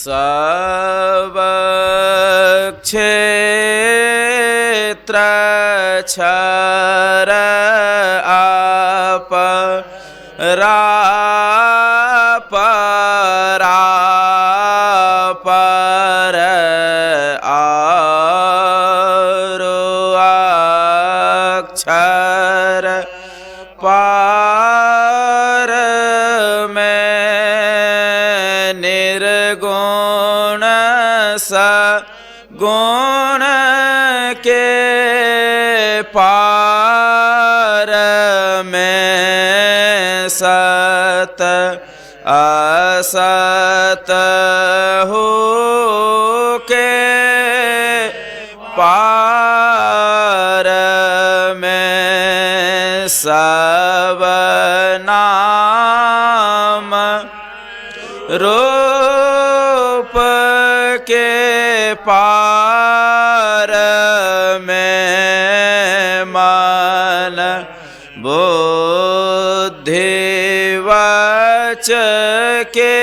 सब क्षेत्र क्षर आप पर आरो अक्षर पार में निर्गुण सगुण के पार में सत असत हो के पार में सब नाम रूप के पार में मन बुद्धि वच के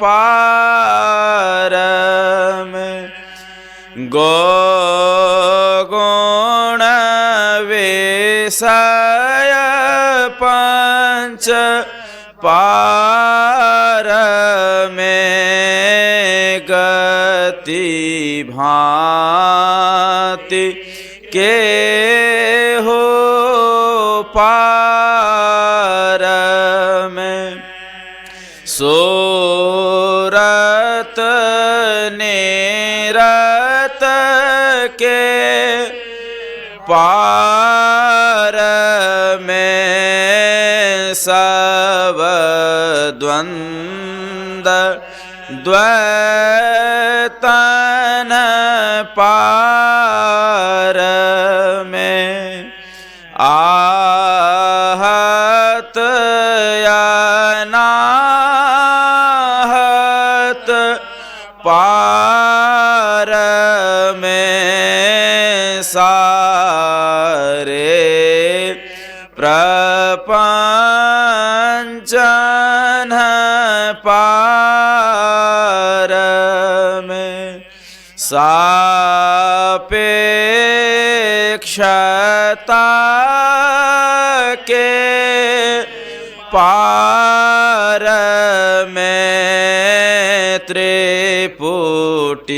पार में गुण विषय पंच पार में गति भांति के हो पार में सूरत निरत के पार में सब द्वंद द्वैतन पार में आहत अनाहत पार में सारे प्रपंचन पार में सापेक्षता के पार में त्रिपुटी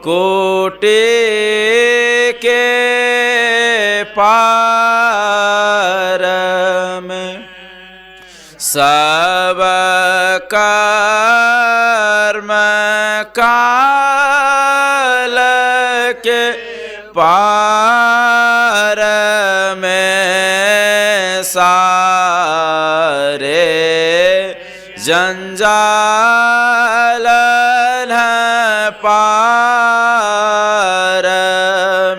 कोटि के पार में सब कर्म काल के पार में सारे जंजाल पार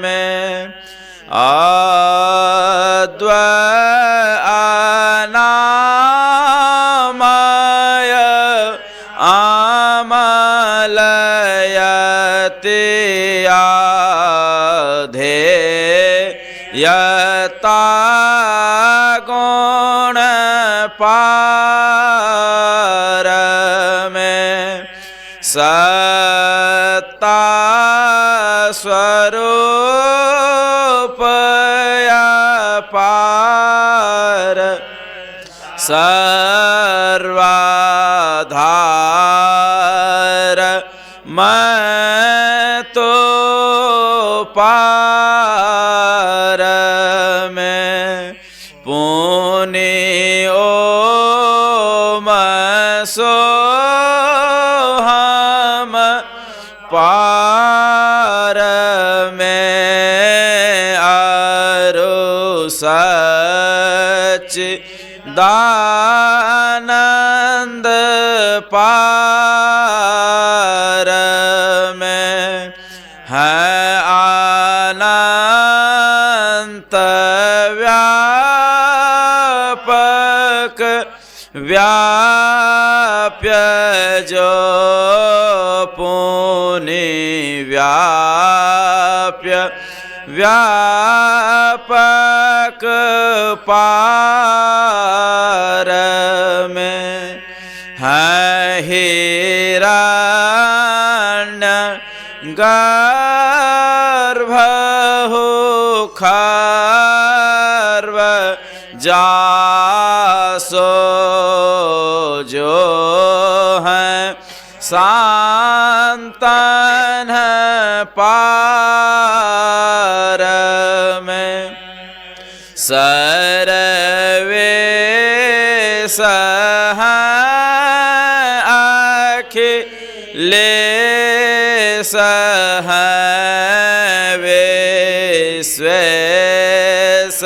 में अनामय आमलयते आधेयता गुण पार में सत्ता स्वरूप पार सर्वाधार मैं तो पार में पुण्य ओम सो हम पार में अरु सच दानंद पार में है अनंत व्यापक व्याप्य जो पुनि व्याप्य व्यापक पार में है हिरण्य गर्भ हो खर्व जासो जो है सांतन पार में सर्वे सह अखिले सह विश्वेश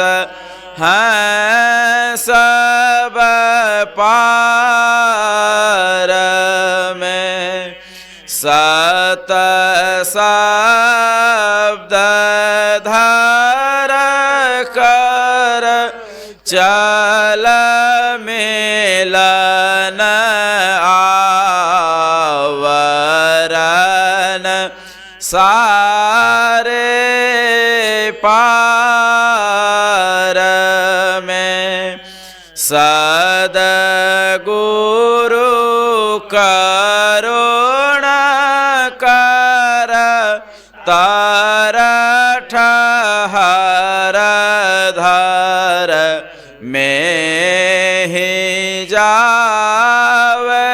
हैं सब पार में सत शब्द धर कर चल मिलन आवरण सारे पार में सद्गुरु करुणा कर तार ठहर धर में ही जावे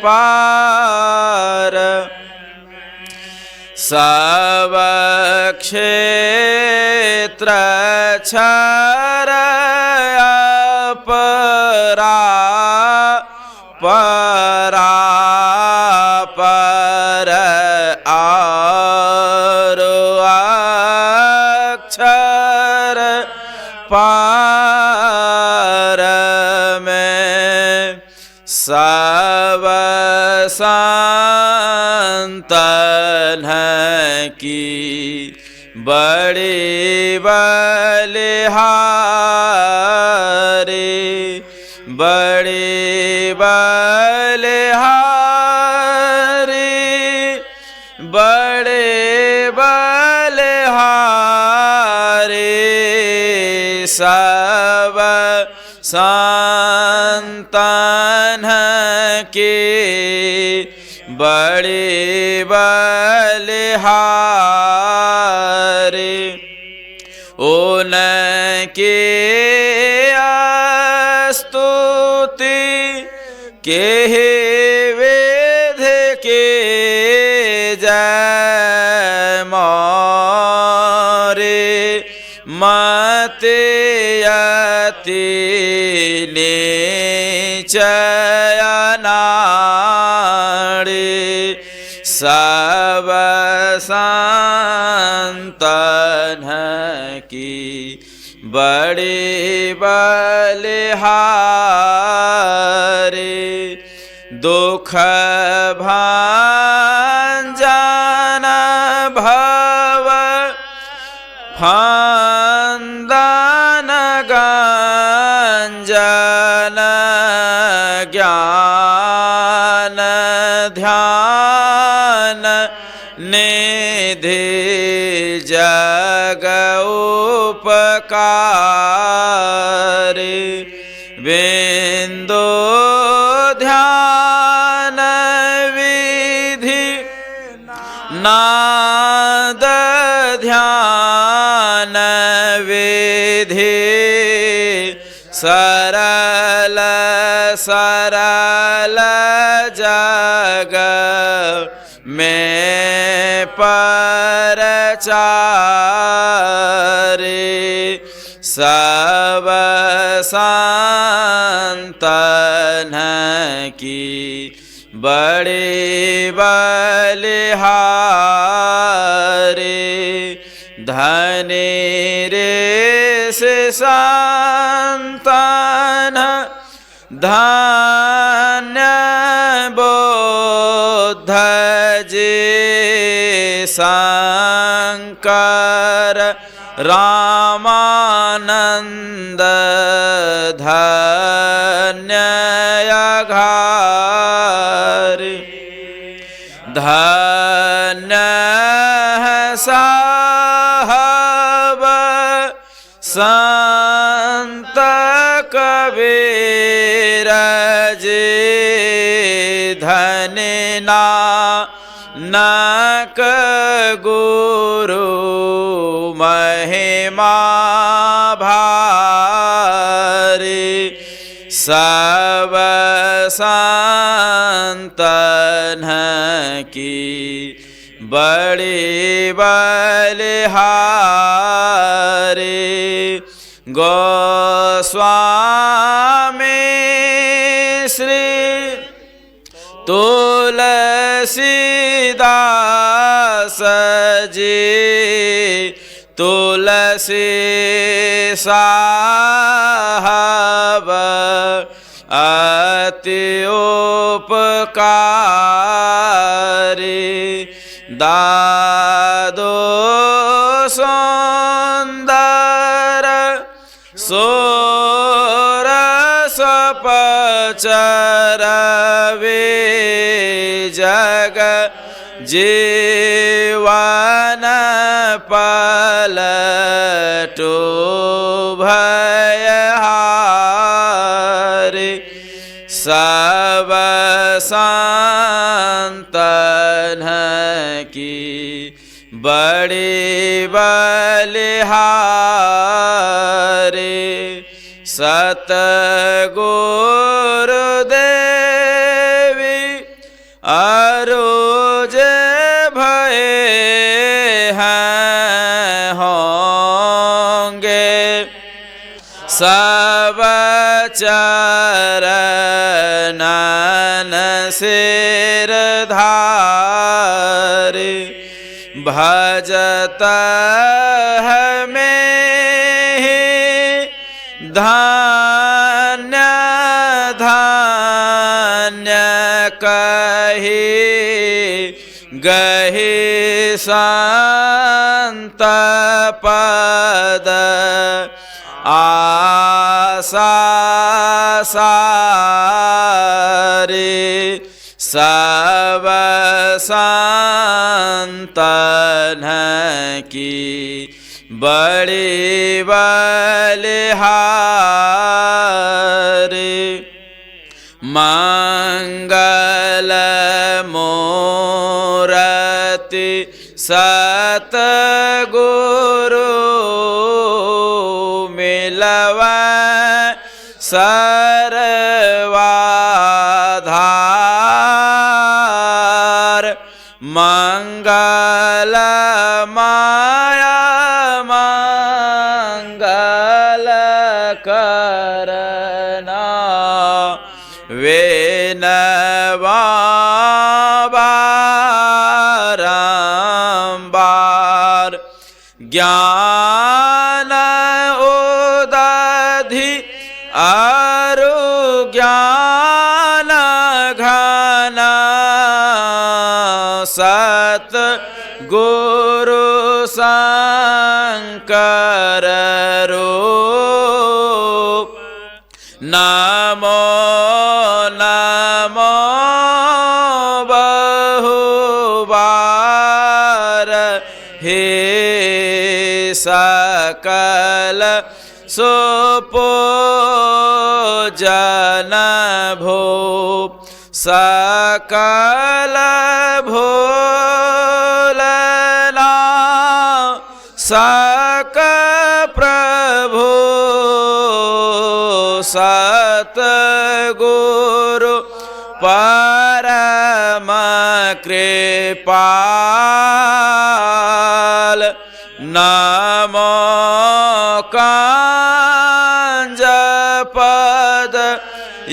पार सब क्षेत्र क्षर अपरा परा पर और अक्षर पार में सब संतन की बड़ी बलिहारी बड़ी बलिहारी बड़े बलिहारी सब संतन की बड़ी बलिहारी उनके स्तुति के वेद के जय मोरे मते यति निचयनाड़ी सब संतन की बड़ी बलिहारी दुख भांजन भव फंदन गंजन ज्ञान ध्यान निधि जग उपकारी बिंदु ध्यान विधि नाद ध्यान विधि सरल सरल जग में परचारी सब संतन की बड़ी बलिहारी धनी रे से संतन धन्य बुद्ध जी शंकर रामानंद धन्य अघारी धन्य साहब संत कबीर जी धने नानक गुरु महिमा भारी सब संतन की बड़ी बलिहारी गोस्वामी श्री तुलसीदास जी तुलसी साहब अति उपकारी दादो सुंदर सोरस पचरवे जग जीवन पलटो भयहारी सब संतन की बड़ी बलिहारी सतगुरुदेवी अरोज भये हैं होंगे सब चरणन सिर धारी भजत हमें धन्य धन्य कही गही संत पद आसा सारी सब संतन की बड़ी बलिहारी मंगल मूरति सतगुरु मिलवा सर्वाधार मंगल माया मंगल करना वेनवा बारंबार ज्ञान उदधि अरु ज्ञान घन सत गुरु शंकर रूप नमो नमो बहुबार हे सकल सुपूजन भूप सकल भोलना सक प्रभु सतगुरु परम कृपाल नमो कांज पद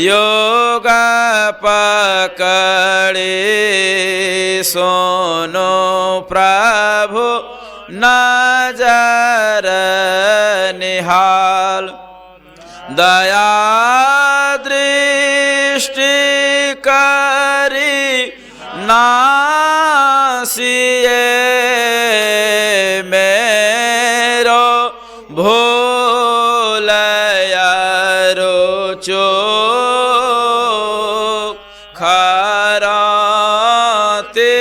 योग पकड़े सोनो प्रभु नजर निहाल दया दृष्टि करी नासिए मेरो भोलयारो चो खराते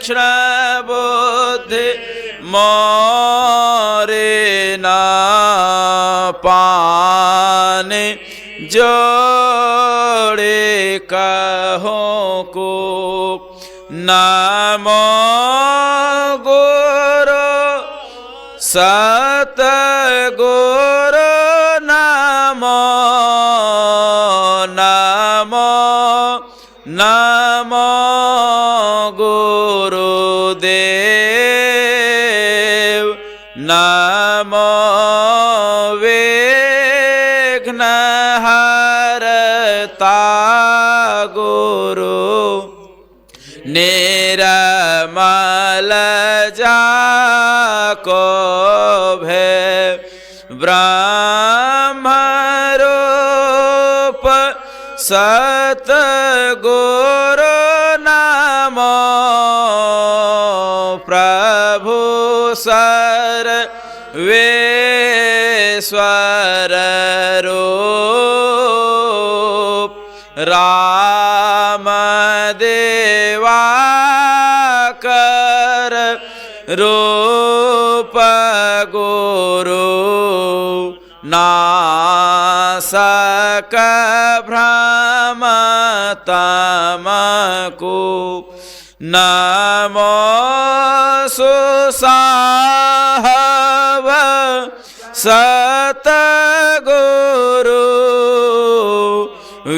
क्षण बुद्धि मोरे ना पाने जोड़े का को नमो गुरु सतगुरु नमो नमो नमो गुरुदेव नमो विघ्नहर्ता गुरु निर्मल जाको भय ब्रह्मरूप सतगुरु नमो प्रभु सर्वेश्वर रूप राम देवाकर रूप गुरु नासक भ्रम तमको नमो सुसाहव सतगुरु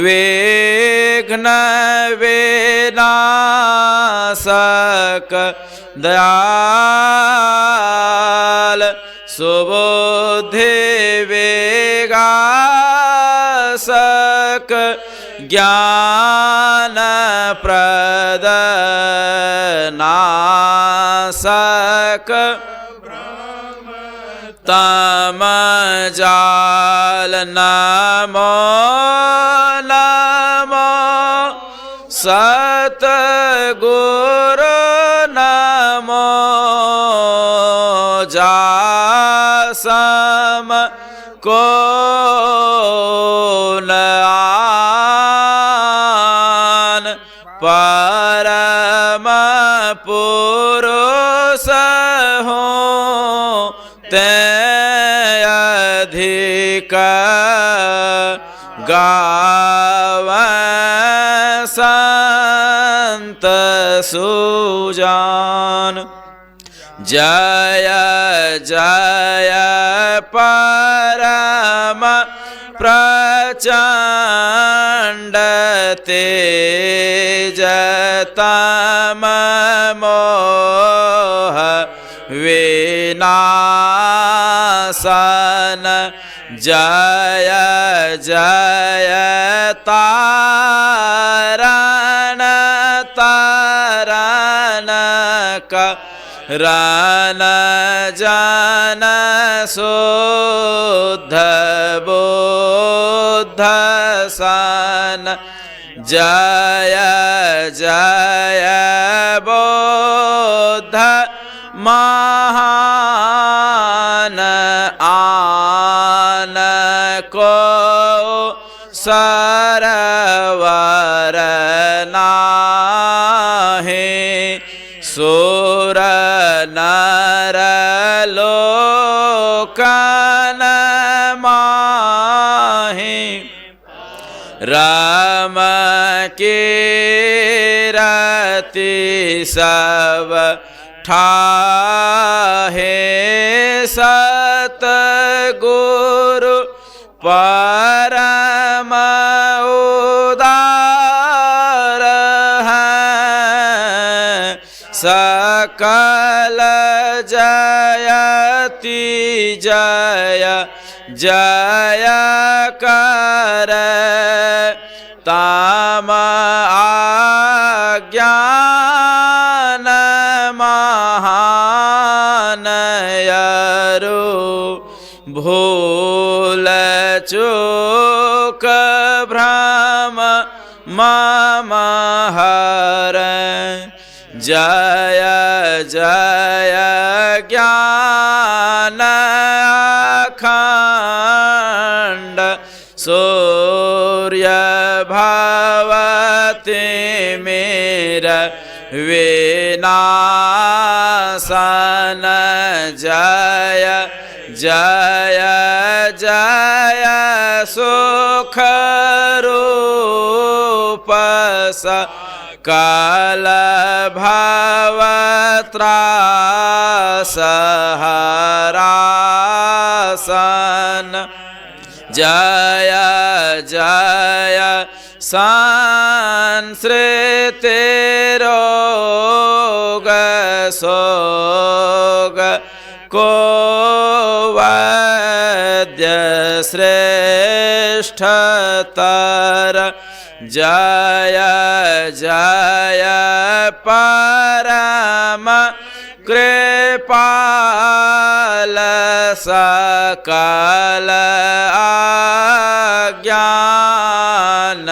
विघ्न विनाशक दयाल सुबुद्धि विगासक ज्ञान प्रद नासक तम जाल नमो नमो सतगुरु नमो जासम को नयान परम पुरुष हो ते अधिक गावैं संत सुजान जय जय परम प्रचंड तेज तम मोह विनाशन जय जय तारण तारण रन जन शुद्ध बुद्ध सन जय जय बुद्ध महान आन को सरवर नाहे सुर नर लोकन माहे राम के रति सब ठाहे सतगुरु परम उदार है सकल जयति जय जय कर ताम आज्ञान महानयरु भूल चूक भ्रम मम हर जय जय ज्ञान अखंड सूर्य भवति मेरा विनाशन जय जय जय सुख रूप सकल भवत्रासहरासन जय जय संसृतिरोग सोग को वैद्य श्रेष्ठतर जय जय परम कृपाल सकल अज्ञान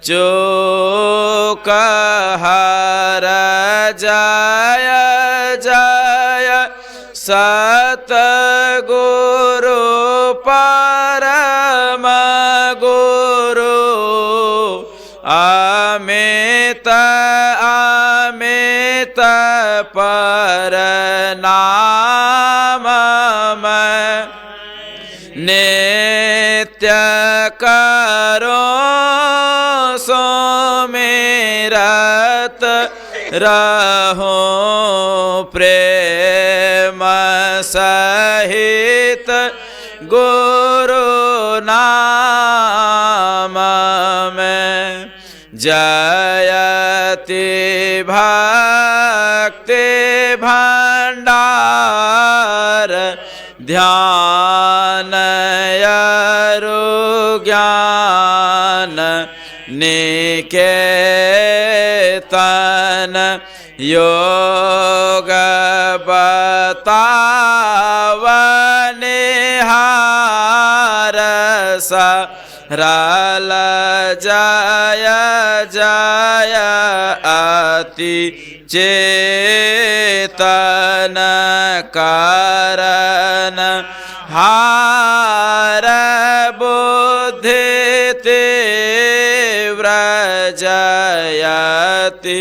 चूक हर जय जय सतगुरु परम गुरु अमित अमित पर नाम नित्य करो सोमेरत रहो प्रेम सहित गुरु नाम में जयति भक्ति भंडार ध्यान यरु ज्ञान निकेतन योग बतावनिहार सरल जय जय अति चेतन कारण हार बुद्धि तीव्र जयति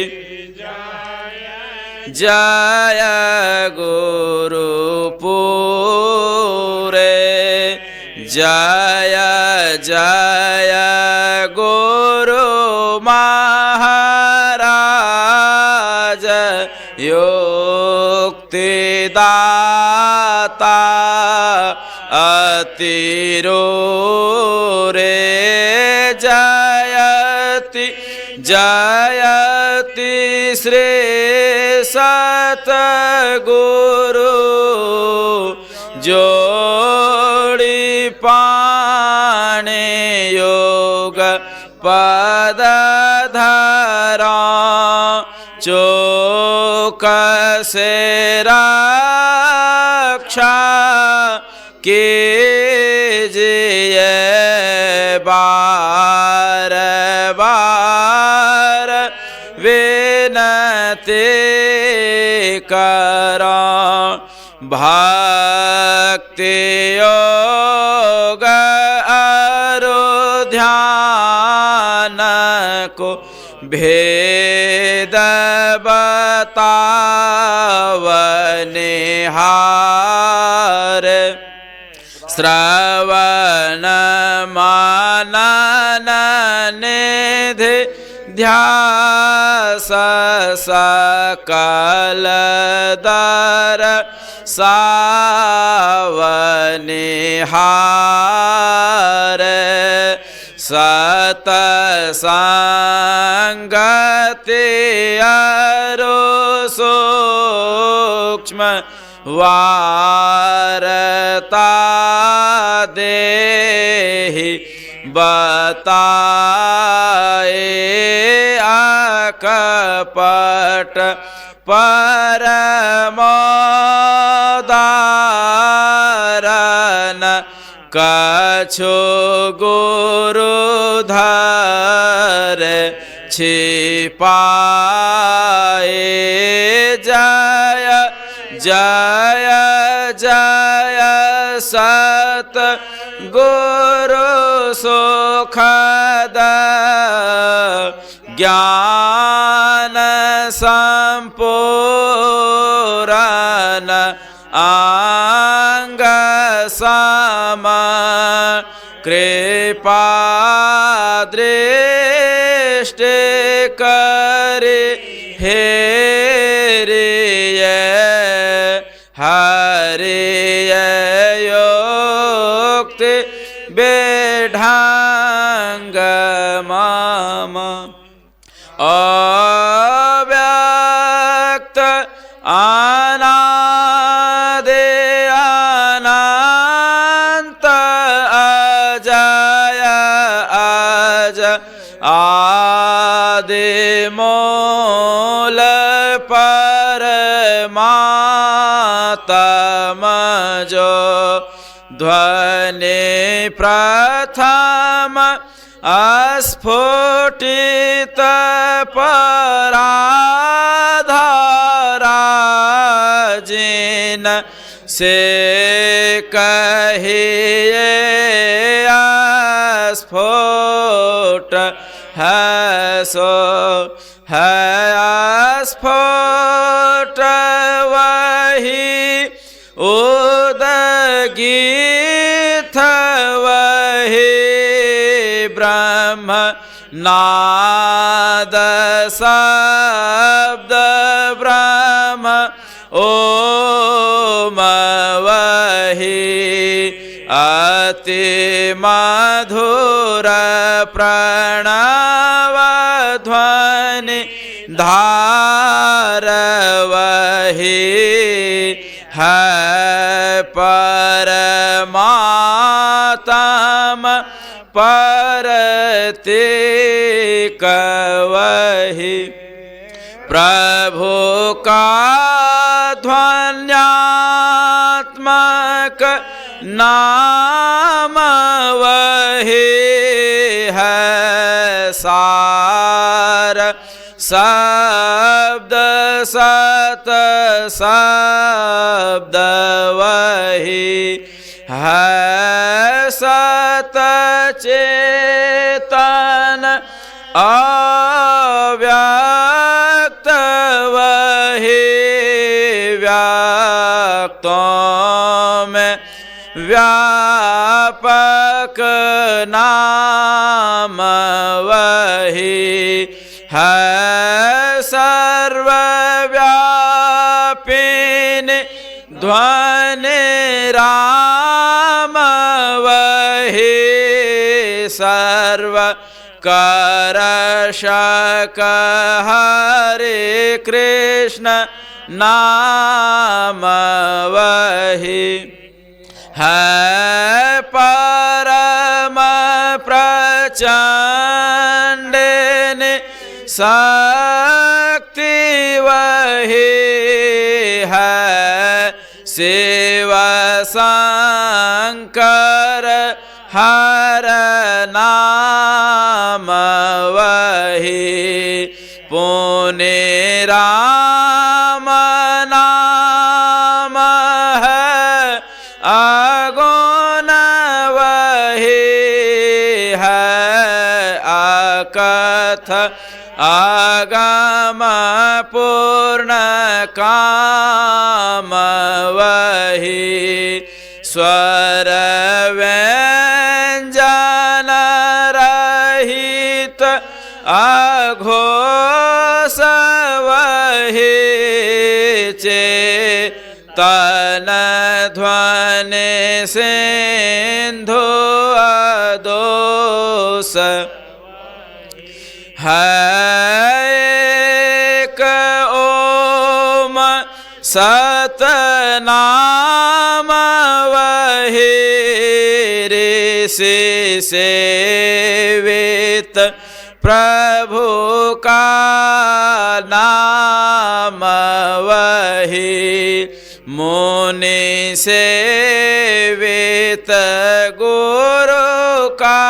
जय गुरु पूरे जय जय गुरु महाराज युक्तिदाता अतिरोरे जयति जयति श्री सतगुरु जोड़ी पाणे योग पद धरा चोक से रक्षा कीजिए बार बार विनती करा भक्ति योग अरु ध्यान को भेद बतावनिहार श्रवण मनन निधि ध्यास सकल दर सावनिहार सतसंगति अरु सूक्ष्म वारता देहि बताए अकपट परमोदारन कछु गुरुधर छिपाए जय जय जय सत गुरु सुखद ज्ञान संपूर्ण अंग सम कृपा दृष्टि करे हेरिय हरिय योक्ति बेढंग मम अव्यक्त अनादि अनंत अजय अज आदिमूल परमात्मा जो ध्वनि प्रथम अस्फुटित पराधारा जिन से कहिए अस्फुट है सो है अस्फुट वही उदगीत वही ब्रह्म नाद शब्द ब्रह्म ओम वही अति मधुर प्रणव ध्वनि धार वही है परमात्मा परतीक वही प्रभु का ध्वन्यात्मक नाम वही है सार शब्द सत शब्द वही है सत चेतन अव्यक्त वही व्यक्तों में व्यापक नाम वही है सर्वव्यापिन ध्वनि राम वही सर्व करशक हरे कृष्ण नाम वही है परम प्रचंड शक्ति वही है शिव शंकर हर नाम वही पुण्य राम नाम है अगुण वही है अकथ आगम पूर्ण काम वही स्वर व्यंजन रहित अघोष वही चेतन ध्वनि सिंधु अदोष है एक ओम सतनाम वही ऋषि सेवित प्रभु का नाम वही मुनि सेवित गुरु का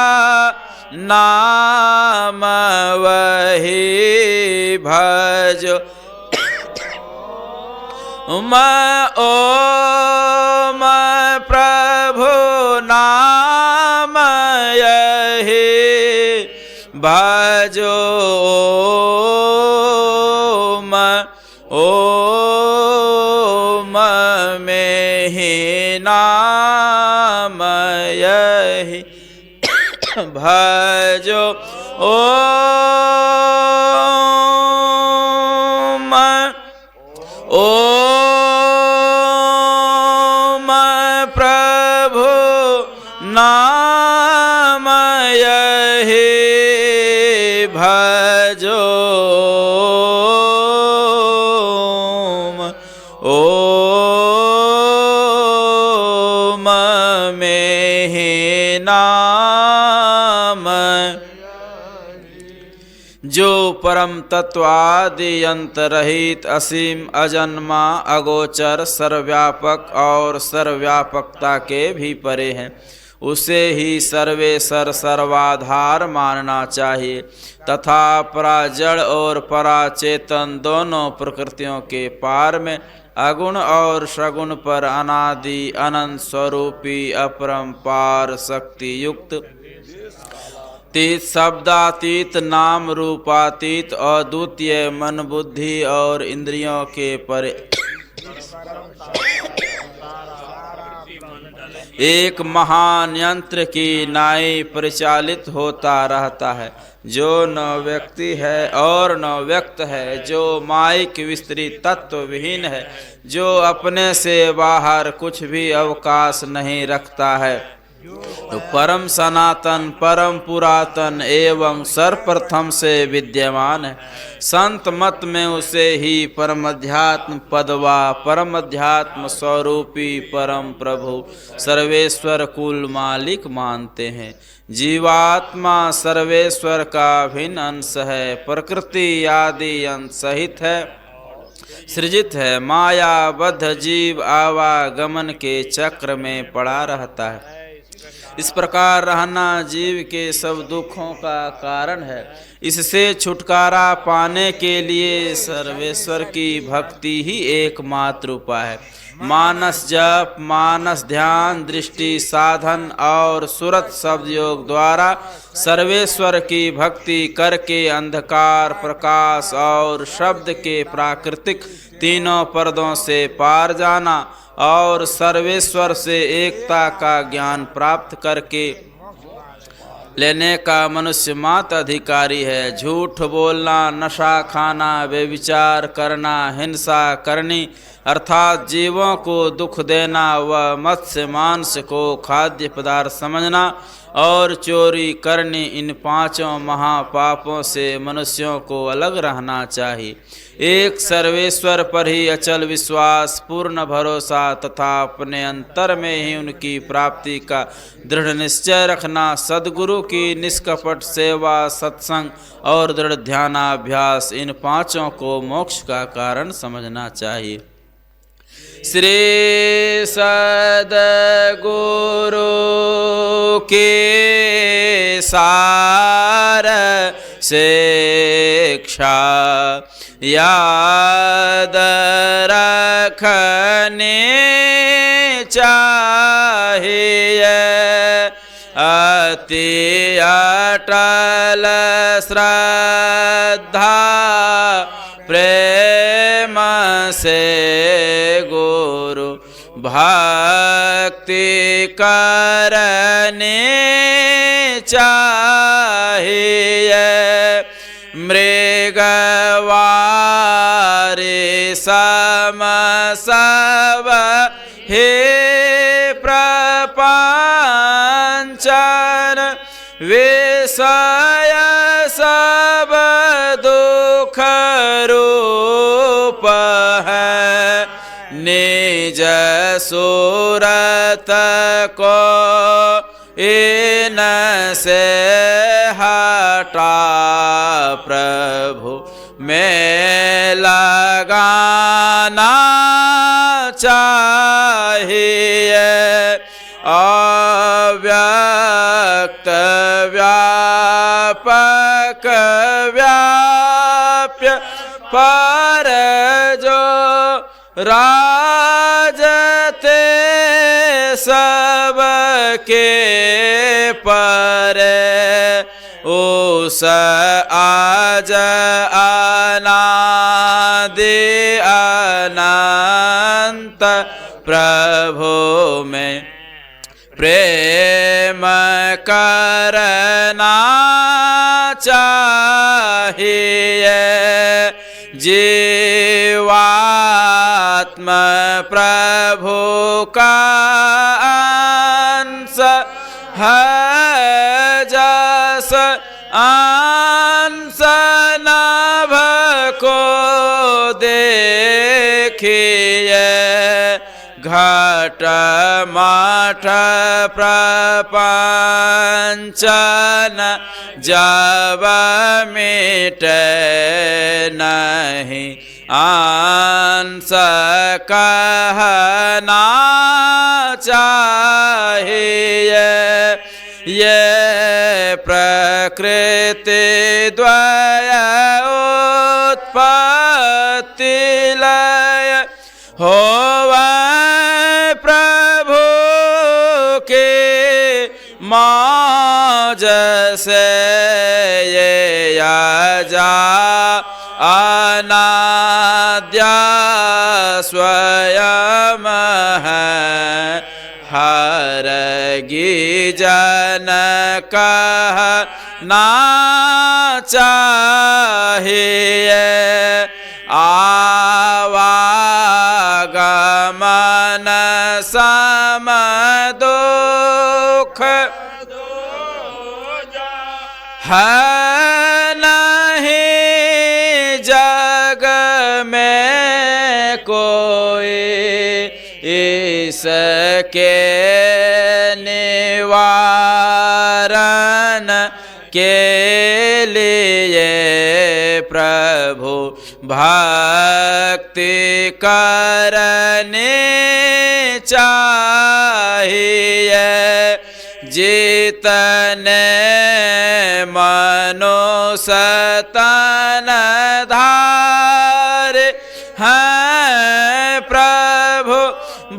नाम वही भजो ओम प्रभु नाम यही भजो ओम में ही नाम यही भजो ओम ओम प्रभु नाम यही भजो ओम में ही नाम जो परम तत्व आदि अंत रहित असीम अजन्मा अगोचर सर्वव्यापक और सर्वव्यापकता के भी परे हैं, उसे ही सर्वेसर सर्वाधार मानना चाहिए तथा पराजड़ और पराचेतन दोनों प्रकृतियों के पार में अगुण और सगुण पर अनादि अनंत स्वरूपी अपरंपार शक्ति युक्त तीत शब्दातीत नाम रूपातीत अद्वितीय मन बुद्धि और इंद्रियों के परे एक महान यंत्र की नाई परिचालित होता रहता है, जो न व्यक्ति है और न व्यक्त है, जो माइक विस्तृत तत्व विहीन है, जो अपने से बाहर कुछ भी अवकाश नहीं रखता है, तो परम सनातन परम पुरातन एवं सर्वप्रथम से विद्यमान है। संत मत में उसे ही परमध्यात्म पदवा परमध्यात्म स्वरूपी परम प्रभु सर्वेश्वर कुल मालिक मानते हैं। जीवात्मा सर्वेश्वर का भिन्न अंश है, प्रकृति आदि अंश सहित है, सृजित है। मायाबद्ध जीव आवागमन के चक्र में पड़ा रहता है। इस प्रकार रहना जीव के सब दुखों का कारण है। इससे छुटकारा पाने के लिए सर्वेश्वर की भक्ति ही एकमात्र उपाय है। मानस जप, मानस ध्यान, दृष्टि साधन और सुरत शब्द योग द्वारा सर्वेश्वर की भक्ति करके अंधकार, प्रकाश और शब्द के प्राकृतिक तीनों पर्दों से पार जाना और सर्वेश्वर से एकता का ज्ञान प्राप्त करके लेने का मनुष्य मात्र अधिकारी है। झूठ बोलना, नशा खाना, व्यभिचार करना, हिंसा करनी अर्थात जीवों को दुख देना व मत्स्य मांस को खाद्य पदार्थ समझना और चोरी करनी, इन पांचों महापापों से मनुष्यों को अलग रहना चाहिए। एक सर्वेश्वर पर ही अचल विश्वास, पूर्ण भरोसा तथा अपने अंतर में ही उनकी प्राप्ति का दृढ़ निश्चय रखना, सद्गुरु की निष्कपट सेवा, सत्संग और दृढ़ ध्यानाभ्यास, इन पांचों को मोक्ष का कारण समझना चाहिए। श्री सद्गुरु के सार शिक्षा याद रखने चाहिए। अति अटल श्रद्धा प्रेम से गुरु भक्ति करने चाहिए। मृगवारे सम सब हे प्रपंचन विषय सब दुख रूप है। निज सूरत को इन से हटा प्रभु में लगाना चाहिए। अव्यक्त व्यापक व्याप्य पर जो राजते सबके परे, उस आज अनादि अनंत प्रभु में प्रेम करना चाहिए। जी प्रभु का अंश है जस अंश नभ को देखिए घट मठ प्रपंचन जब मिटे नहीं अंश कहना चाहिए ये प्रकृति द्वय उत्पत्ति लय होवे प्रभु के मौज से ये आजा अनाद्य स्वयं है हरगी जन कहना चाहिए आवागमन सम दुख है नहीं जग में कोई इसके निवारण के लिए प्रभु भक्ति करने चाहिए जितने मनुष्यतन धार हैं प्रभु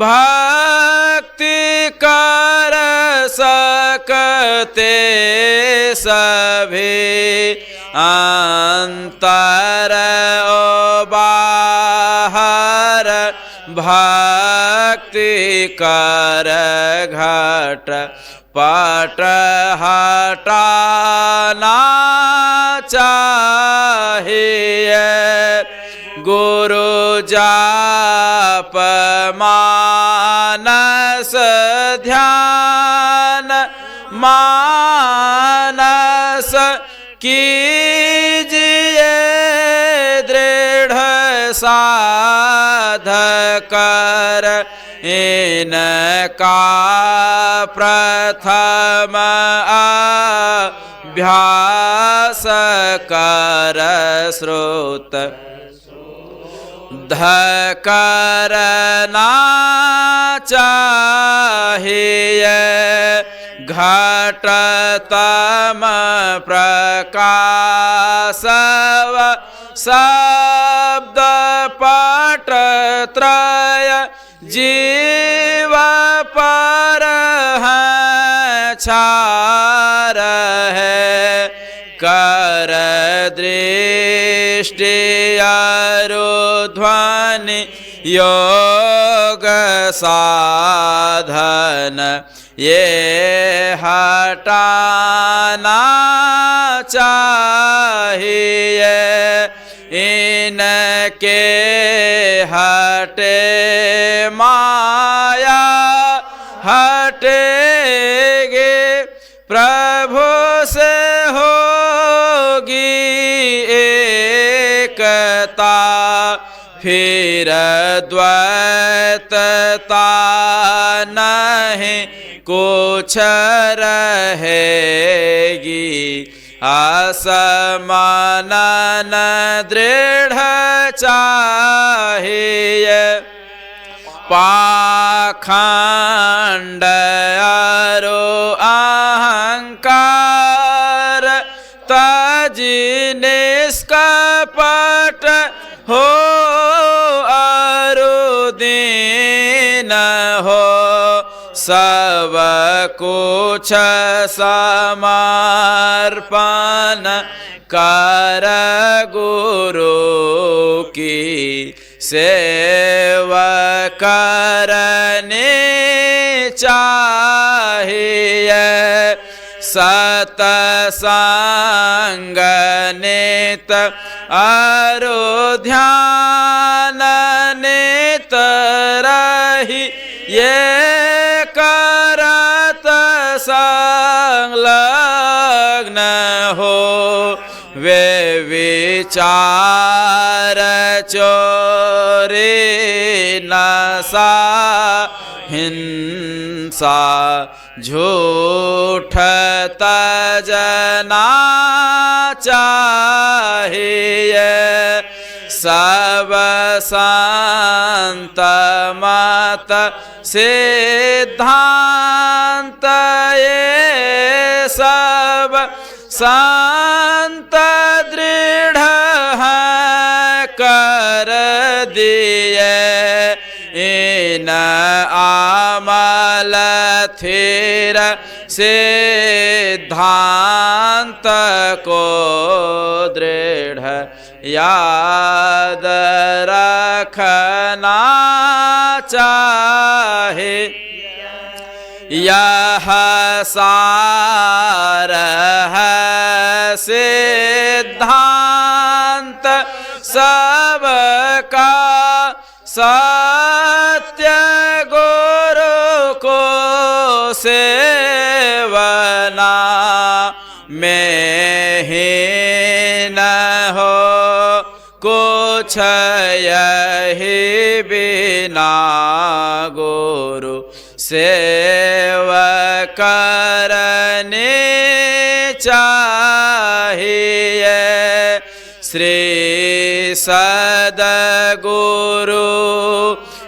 भक्ति कर सकते सभी अंतर ओ बाहर भक्ति कर घट पट हटाना चाहिए गुरु जाप मानस ध्यान मानस कीजिए दृढ़ साध कर इनका प्रथम अभ्यास कर श्रोत करना चाहिए घटतम प्रकाश शब्द पट त्रय जीव पर है छार है कर दृष्टि ध्वनि योग साधन ये हटाना चाहिए इनके हटे माया हटेगे प्रभु से होगी एकता फिर द्वैतता नहीं कुछ रहेगी असमानन दृढ़ चाहिए पाखंड अरो अहंकार तजी निष्कपट हो अरु दीन हो सब कुछ समर्पण कर गुरु की सेवा करने चाहिए सतसंग नित अरु ध्यान नित ही ये करत संलग्न हो, वे विचार चोरी नशा हिंसा झूठ तजना चाहिए, सब संत मत सिद्धांत ये सब संत दृढ़ है कर दिए, इन आमल थिर सिद्धांत को दृढ़ याद रखना चाहे। यह सार है सिद्धांत सबका, सत्य गुरु को सेवना, में ही न हो कुछ यही बिना गुरु सेव करने चाहिए। श्री सद्गुरु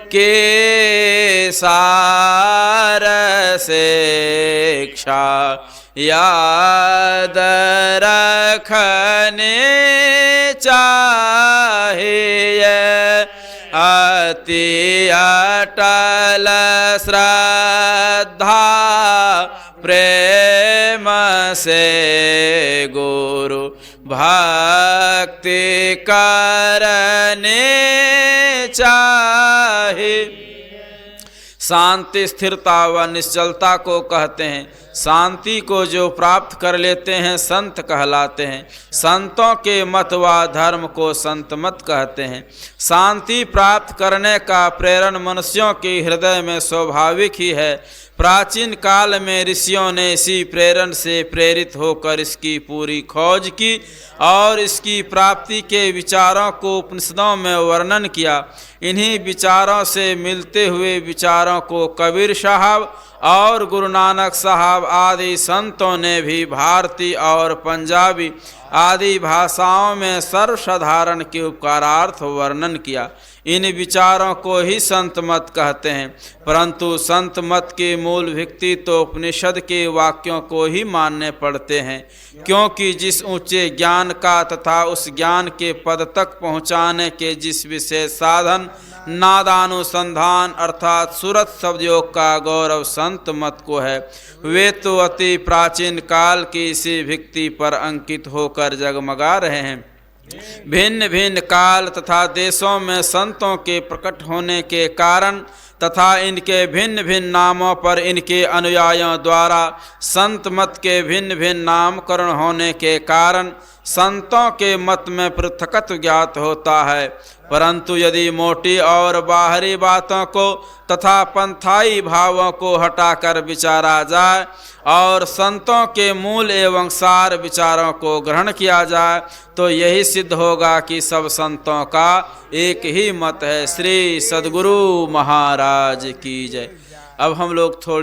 के सार शिक्षा याद रखने चाहिए। अति अटल श्रद्धा प्रेम से गुरु भक्ति करने चाहिए। शांति स्थिरता व निश्चलता को कहते हैं। शांति को जो प्राप्त कर लेते हैं संत कहलाते हैं। संतों के मत व धर्म को संत मत कहते हैं। शांति प्राप्त करने का प्रेरण मनुष्यों के हृदय में स्वाभाविक ही है। प्राचीन काल में ऋषियों ने इसी प्रेरण से प्रेरित होकर इसकी पूरी खोज की और इसकी प्राप्ति के विचारों को उपनिषदों में वर्णन किया। इन्हीं विचारों से मिलते हुए विचारों को कबीर साहब और गुरु नानक साहब आदि संतों ने भी भारतीय और पंजाबी आदि भाषाओं में सर्वसाधारण के उपकारार्थ वर्णन किया। इन विचारों को ही संत मत कहते हैं। परंतु संत मत के मूल व्यक्ति तो उपनिषद के वाक्यों को ही मानने पड़ते हैं, क्योंकि जिस ऊंचे ज्ञान का तथा उस ज्ञान के पद तक पहुँचाने के जिस विशेष साधन नादानुसंधान अर्थात सुरत शब्द योग का गौरव संत मत को है, वे तो अति प्राचीन काल की इसी व्यक्ति पर अंकित होकर जगमगा रहे हैं। भिन्न भिन्न काल तथा देशों में संतों के प्रकट होने के कारण तथा इनके भिन्न भिन्न नामों पर इनके अनुयायियों द्वारा संत मत के भिन्न भिन्न नामकरण होने के कारण संतों के मत में पृथकत्व ज्ञात होता है। परंतु यदि मोटी और बाहरी बातों को तथा पंथाई भावों को हटाकर विचारा जाए और संतों के मूल एवं सार विचारों को ग्रहण किया जाए तो यही सिद्ध होगा कि सब संतों का एक ही मत है। श्री सद्गुरु महाराज की जय। अब हम लोग थोड़ी